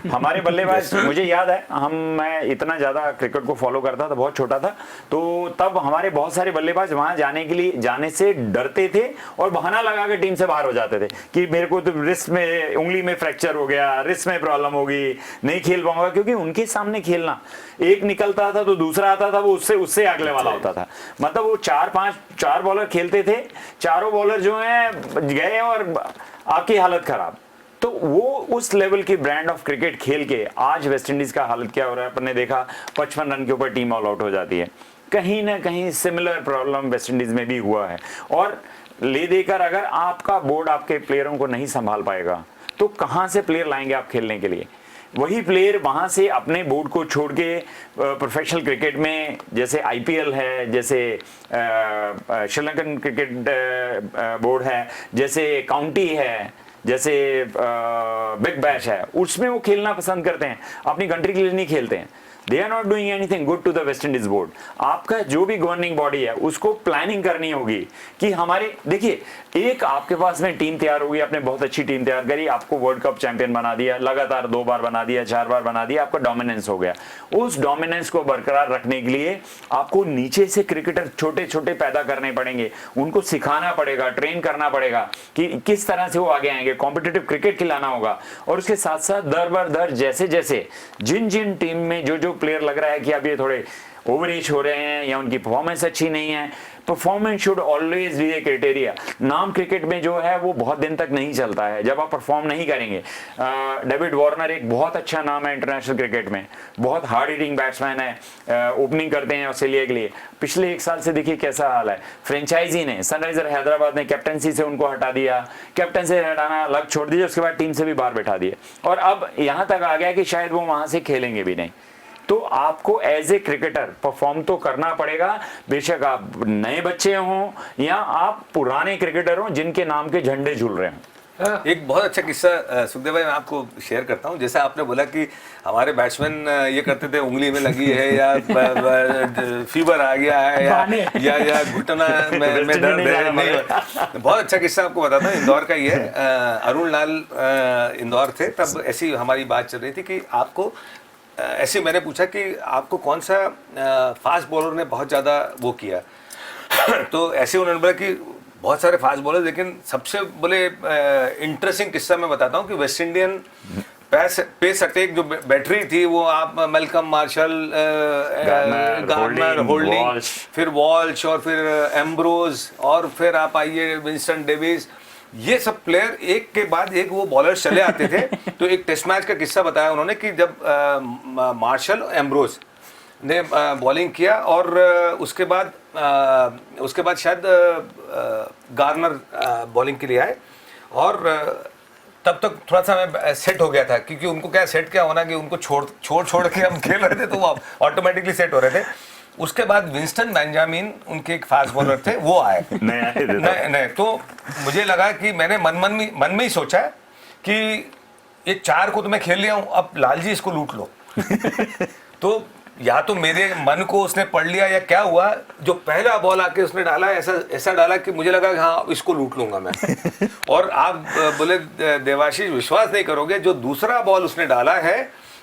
हमारे बल्लेबाज, मुझे याद है मैं इतना ज्यादा क्रिकेट को फॉलो करता था, बहुत छोटा था, तो तब हमारे बहुत सारे बल्लेबाज वहां जाने से डरते थे और बहाना लगा के टीम से बाहर हो जाते थे कि मेरे को तो रिस्ट में, उंगली में फ्रैक्चर हो गया, रिस्ट में प्रॉब्लम होगी, नहीं खेल पाऊंगा। क्योंकि उनके सामने खेलना, एक निकलता था तो दूसरा आता था, वो उससे अगले वाला होता था। मतलब वो 4 बॉलर खेलते थे, चारों बॉलर जो हैं गए और आपकी हालत खराब। तो वो उस लेवल की ब्रांड ऑफ क्रिकेट खेल के आज वेस्ट इंडीज का हालत क्या हो रहा है, अपन ने देखा 55 रन के ऊपर टीम ऑल आउट हो जाती है। कहीं ना कहीं सिमिलर प्रॉब्लम वेस्ट इंडीज में भी हुआ है। और ले देकर अगर आपका बोर्ड आपके प्लेयरों को नहीं संभाल पाएगा तो कहां से प्लेयर लाएंगे आप खेलने के लिए? वही प्लेयर वहां से अपने बोर्ड को छोड़ के प्रोफेशनल क्रिकेट में, जैसे आईपीएल है, जैसे श्रीलंकन क्रिकेट बोर्ड है, जैसे काउंटी है, जैसे बिग बैश है, उसमें वो खेलना पसंद करते हैं, अपनी कंट्री के लिए नहीं खेलते हैं। They are not doing anything good to the West Indies board. आपका जो भी गवर्निंग बॉडी है उसको प्लानिंग करनी होगी कि हमारे, देखिए, एक आपके पास में टीम तैयार होगी, आपने बहुत अच्छी टीम तैयार करी, आपको वर्ल्ड कप चैंपियन बना दिया, लगातार 2 बार बना दिया, 4 बार बना दिया, आपका डोमिनेंस हो गया। उस डोमिनेंस को बरकरार रखने के लिए आपको नीचे से क्रिकेटर छोटे छोटे पैदा करने पड़ेंगे, उनको सिखाना पड़ेगा, ट्रेन करना पड़ेगा कि किस तरह से वो आगे आएंगे, कॉम्पिटिटिव क्रिकेट खिलाना होगा। और उसके साथ साथ दर बर दर जैसे जैसे जिन टीम में जो प्लेयर लग रहा है कि अब ये थोड़े ओवर एज हो रहे हैं या उनकी परफॉर्मेंस अच्छी नहीं है, performance should always be A criteria. नाम क्रिकेट में जो है वो बहुत दिन तक नहीं चलता है जब आप परफॉर्म नहीं करेंगे। डेविड वार्नर एक बहुत अच्छा नाम है इंटरनेशनल क्रिकेट में, बहुत हार्ड हिटिंग बैट्समैन है, ओपनिंग करते हैं ऑस्ट्रेलिया के लिए। पिछले 1 साल से देखिए कैसा हाल है। फ्रेंचाइजी ने, सनराइजर हैदराबाद ने कैप्टनसी से उनको हटा दिया, कैप्टन से हटाना अलग छोड़ दीजिए, उसके बाद टीम से भी बाहर बैठा दिए, और अब यहां तक आ गया कि शायद वो वहां से खेलेंगे भी नहीं। तो आपको एज ए क्रिकेटर परफॉर्म तो करना पड़ेगा, बेशक आप नए बच्चे हों या आप पुराने क्रिकेटर हों जिनके नाम के झंडे झूल रहे हैं। एक बहुत अच्छा किस्सा सुखदेव भाई मैं आपको शेयर करता हूँ। जैसा आपने बोला कि हमारे बैट्समैन ये करते थे, उंगली में लगी है या फीवर आ गया है या घुटना में दर्द है, नहीं। बहुत अच्छा किस्सा आपको बताता हूँ, इंदौर का ही है। अरुण लाल इंदौर थे, तब ऐसी हमारी बात चल रही थी कि आपको ऐसे मैंने पूछा कि आपको कौन सा फास्ट बॉलर ने बहुत ज़्यादा वो किया, तो ऐसे उन्होंने बोला कि बहुत सारे फास्ट बॉलर, लेकिन सबसे बोले इंटरेस्टिंग किस्सा मैं बताता हूँ कि वेस्ट इंडियन पेस अटैक जो बैटरी थी वो आप मेलकम मार्शल, गार्नर, होल्डिंग, फिर वॉल्श और फिर एम्ब्रोज और फिर आप आइए विंस्टन डेविस, ये सब प्लेयर एक के बाद एक वो बॉलर चले आते थे। तो एक टेस्ट मैच का किस्सा बताया उन्होंने कि जब मार्शल एम्ब्रोज ने बॉलिंग किया और उसके बाद शायद गार्नर बॉलिंग के लिए आए, और तब तक थोड़ा सा मैं सेट हो गया था, क्योंकि उनको क्या सेट क्या होना कि उनको छोड़ के हम खेल रहे थे तो वो ऑटोमेटिकली सेट हो रहे थे। उसके बाद विंस्टन बेंजामिन उनके एक फास्ट बॉलर थे, वो आए नए। तो मुझे लगा कि मैंने मन में ही सोचा कि ये 4 को तो मैं खेल लिया हूँ, अब लालजी इसको लूट लो। तो या तो मेरे मन को उसने पढ़ लिया या क्या हुआ, जो पहला बॉल आके उसने डाला ऐसा डाला कि मुझे लगा कि हाँ इसको लूट लूंगा मैं। और आप बोले देवाशीष विश्वास नहीं करोगे, जो दूसरा बॉल उसने डाला है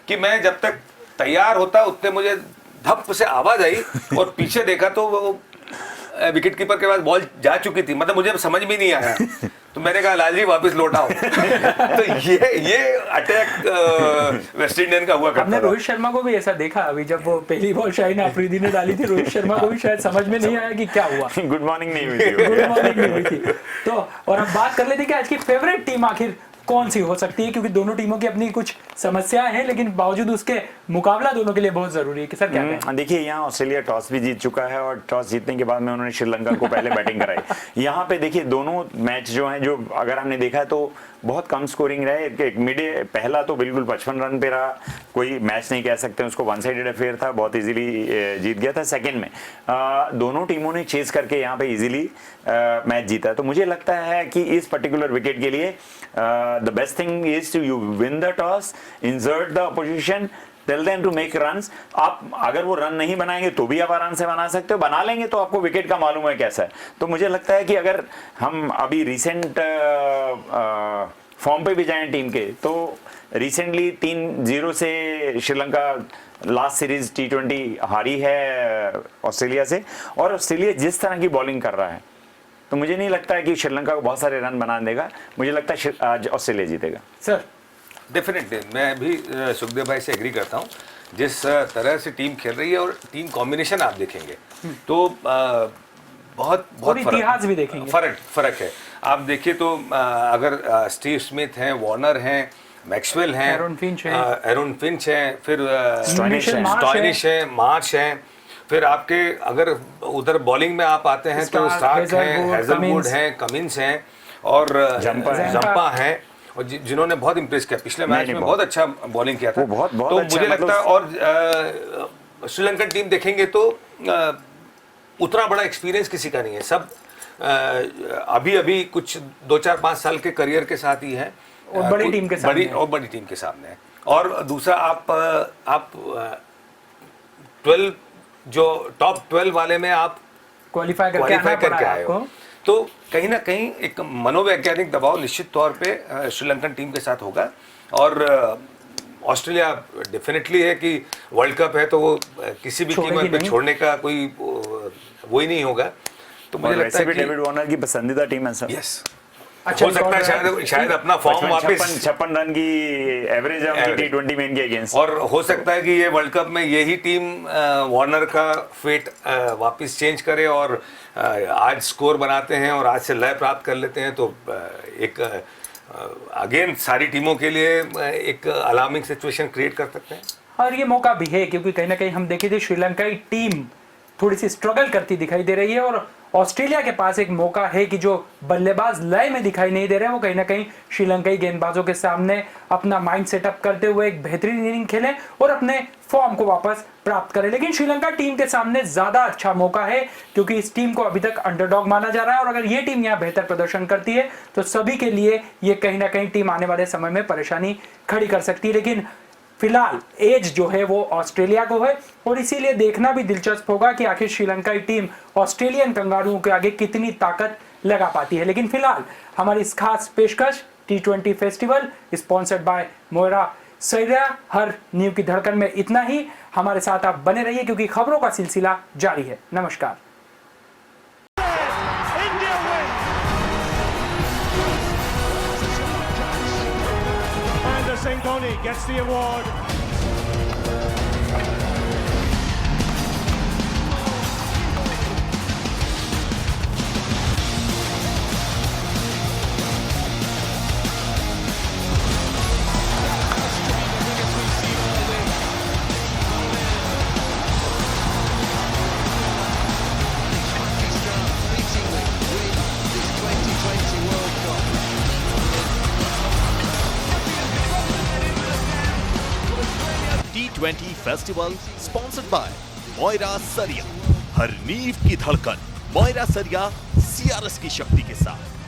कि मैं जब तक तैयार होता उतने मुझे धप से आवाज आई और पीछे देखा तो वो विकेट कीपर के पास बॉल जा चुकी थी, मतलब मुझे समझ भी नहीं आया। तो मैंने कहा लालजी वापस लौटाओ। तो ये अटैक वेस्ट इंडियन का हुआ करता था। हमने रोहित शर्मा को भी ऐसा देखा, अभी जब वो पहली बॉल शाहीन अफरीदी ने डाली थी, रोहित शर्मा को भी शायद समझ में नहीं आया कि क्या हुआ, गुड मॉर्निंग नहीं हुई थी। तो और अब बात कर लेते कि आज की फेवरेट टीम आखिर कौन सी हो सकती है, क्योंकि दोनों टीमों की अपनी कुछ समस्याएं हैं, लेकिन बावजूद उसके मुकाबला दोनों के लिए बहुत जरूरी है कि सर क्या कहें? देखिए, यहाँ ऑस्ट्रेलिया टॉस भी जीत चुका है और टॉस जीतने के बाद में उन्होंने श्रीलंका को पहले बैटिंग कराई। यहाँ पे देखिए दोनों मैच जो हैं, जो अगर हमने देखा है तो बहुत कम स्कोरिंग रहे। मिडे पहला तो बिल्कुल 55 रन पे रहा, कोई मैच नहीं कह सकते उसको, वन साइडेड अफेयर था, बहुत इजीली जीत गया था। सेकंड में दोनों टीमों ने चेस करके यहाँ पे इजीली मैच जीता। तो मुझे लगता है कि इस पर्टिकुलर विकेट के लिए the best thing is to you win the toss, insert the opposition, tell them to make runs. आप अगर वो रन नहीं बनाएंगे तो भी आप आराम से बना सकते हो, बना लेंगे तो आपको विकेट का मालूम है कैसा है। तो मुझे लगता है कि अगर हम अभी रिसेंट फॉर्म पे भी जाएं टीम के, तो रिसेंटली 3-0 से श्रीलंका लास्ट सीरीज T20 हारी है ऑस्ट्रेलिया से, और ऑस्ट्रेलिया जिस तरह की बॉलिंग कर रहा है तो मुझे नहीं लगता है कि श्रीलंका को बहुत सारे रन बना देगा। मुझे लगता है आज ऑस्ट्रेलिया जीतेगा। सर डेफिनेटली मैं भी सुखदेव भाई से एग्री करता हूँ। जिस तरह से टीम खेल रही है और टीम कॉम्बिनेशन आप देखेंगे तो बहुत इतिहास भी देखेंगे, फर्क है। आप देखिए तो अगर स्टीव स्मिथ हैं, वार्नर हैं, मैक्सवेल हैं, एरोन फिंच हैं, फिर स्टॉयनिश हैं, मार्श हैं, फिर आपके अगर उधर बॉलिंग में आप आते हैं तो स्टार्क हैं, हेजलवुड हैं, कमिंस हैं और जंपा हैं, और जिन्होंने बहुत इंप्रेस किया पिछले मैच में, बहुत अच्छा बॉलिंग किया था। बहुत तो अच्छा, मुझे लगता है और श्रीलंकन टीम देखेंगे तो उतना बड़ा एक्सपीरियंस किसी का नहीं है। सब अभी कुछ 2-4-5 साल के करियर के साथ ही है, और बड़ी टीम के सामने बड़ी टीम के सामने है। और दूसरा आप 12 जो टॉप 12 वाले में आप क्वालिफाई करके आए हो, तो कहीं ना कहीं एक मनोवैज्ञानिक दबाव निश्चित तौर पे श्रीलंकन टीम के साथ होगा। और ऑस्ट्रेलिया डेफिनेटली है कि वर्ल्ड कप है तो वो किसी भी कीमत पे छोड़ने का कोई वो ही नहीं होगा। तो मुझे लगता है कि डेविड वार्नर की पसंदीदा टीम है सर। यस, हो सकता है शायद अपना फॉर्म वापस 56 रन की एवरेज है उनकी T20 में इनके अगेंस्ट, और हो सकता है कि ये वर्ल्ड कप में यही टीम वार्नर का फेट वापस चेंज करे और आज स्कोर बनाते हैं और आज से लय प्राप्त कर लेते हैं, तो एक अगेन सारी टीमों के लिए एक अलार्मिंग सिचुएशन क्रिएट कर सकते हैं। और ये मौका भी है, क्योंकि कहीं ना कहीं हम देखे थे श्रीलंकाई टीम थोड़ी सी स्ट्रगल करती दिखाई दे रही है, और ऑस्ट्रेलिया के पास एक मौका है कि जो बल्लेबाज लय में दिखाई नहीं दे रहे हैं, वो कहीं ना कहीं श्रीलंकाई गेंदबाजों के सामने अपना माइंड सेटअप करते हुए एक बेहतरीन इनिंग खेलें और अपने फॉर्म को वापस प्राप्त करें। लेकिन श्रीलंका टीम के सामने ज्यादा अच्छा मौका है, क्योंकि इस टीम को अभी तक अंडरडॉग माना जा रहा है, और अगर ये टीम यहाँ बेहतर प्रदर्शन करती है तो सभी के लिए ये कहीं ना कहीं टीम आने वाले समय में परेशानी खड़ी कर सकती है। लेकिन फिलहाल एज जो है वो ऑस्ट्रेलिया को है, और इसीलिए देखना भी दिलचस्प होगा कि आखिर श्रीलंकाई टीम ऑस्ट्रेलियन कंगारुओं के आगे कितनी ताकत लगा पाती है। लेकिन फिलहाल हमारी इस खास पेशकश T20 festival sponsored by Moira Sariya हर नींव की धड़कन में इतना ही। हमारे साथ आप बने रहिए, क्योंकि खबरों का सिलसिला जारी है। नमस्कार। Singoni gets the award. T20 festival sponsored by Moira Sariya, हर नींव की धड़कन। मोयरा सरिया CRS की शक्ति के साथ।